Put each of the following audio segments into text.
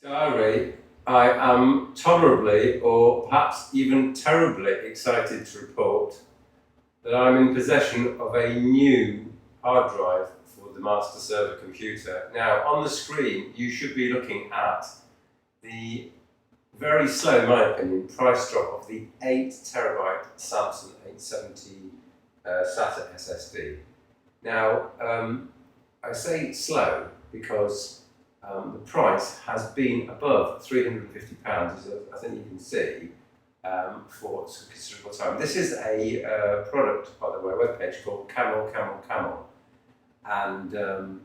Diary, I am tolerably or perhaps even terribly excited to report that I'm in possession of a new hard drive for the master server computer. Now, on the screen, you should be looking at the very slow, in my opinion, price drop of the 8TB Samsung 870 SATA SSD. Now, I say slow because the price has been above £350, as I think you can see, for a considerable time. This is a product, by the way, a webpage called Camel, and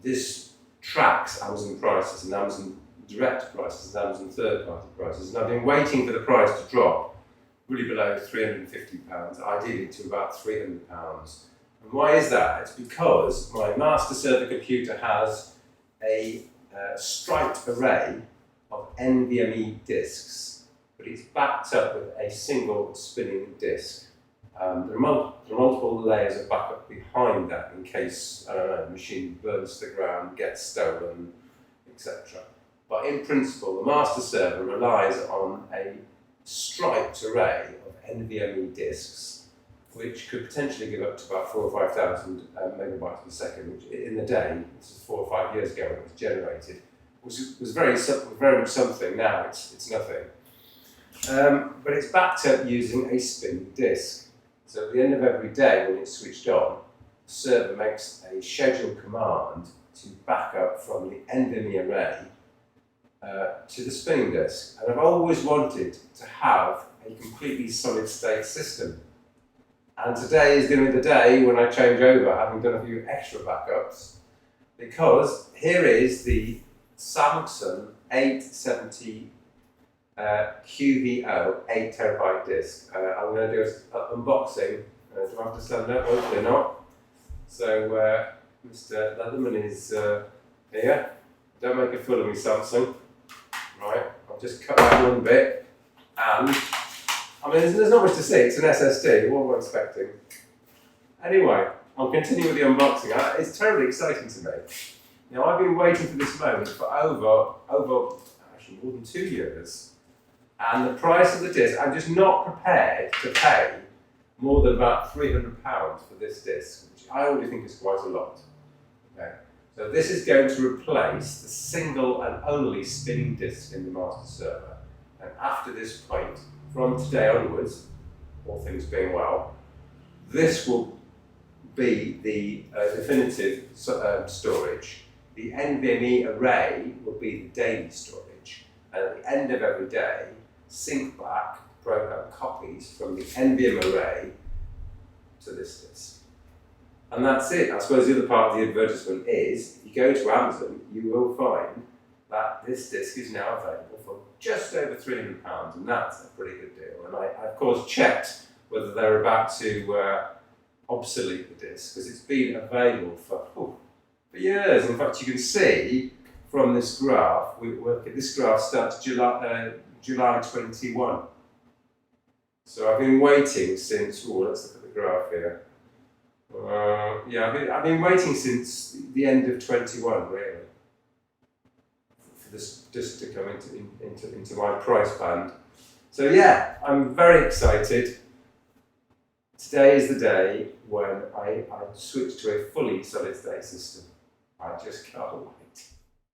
this tracks Amazon prices and Amazon direct prices and Amazon third-party prices, and I've been waiting for the price to drop really below £350, ideally to about £300. And why is that? It's because my master server computer has a striped array of NVMe disks, but it's backed up with a single spinning disk. There are multiple layers of backup behind that in case, I don't know, the machine burns to the ground, gets stolen, etc. But in principle, the master server relies on a striped array of NVMe disks, which could potentially give up to about 4,000 or 5,000 megabytes per second, which in the day, this is 4 or 5 years ago when it was generated, was very much something. Now it's nothing. But it's backed up using a spinning disk. So at the end of every day, when it's switched on, the server makes a scheduled command to back up from the NVMe array to the spinning disk. And I've always wanted to have a completely solid-state system. And today is going to be the day when I change over, having done a few extra backups, because here is the Samsung 870 QVO 8TB disk. I'm going to do an unboxing. Do I have to stand up? Hopefully not. So Mr. Leatherman is here. Don't make a fool of me, Samsung. Right, I'll just cut that one bit, and I mean, there's not much to see. It's an SSD. What am I expecting? Anyway, I'll continue with the unboxing. It's terribly exciting to me. Now, I've been waiting for this moment for over actually more than 2 years, and the price of the disc, I'm just not prepared to pay more than about £300 for this disc, which I already think is quite a lot. Okay. So this is going to replace the single and only spinning disk in the master server, and after this point, from today onwards, all things being well, this will be the definitive storage. The NVMe array will be the daily storage, and at the end of every day, sync back program copies from the NVMe array to this disk. And that's it. I suppose the other part of the advertisement is, if you go to Amazon, you will find that this disc is now available for just over £300, and that's a pretty good deal. And I of course checked whether they're about to obsolete the disc, because it's been available for years. In fact, you can see from this graph, this graph starts July 21. So I've been waiting since, let's look at the graph here. I've been waiting since the end of 21, really, for this just to come into my price band. So yeah, I'm very excited. Today is the day when I switch to a fully solid-state system. I just can't wait.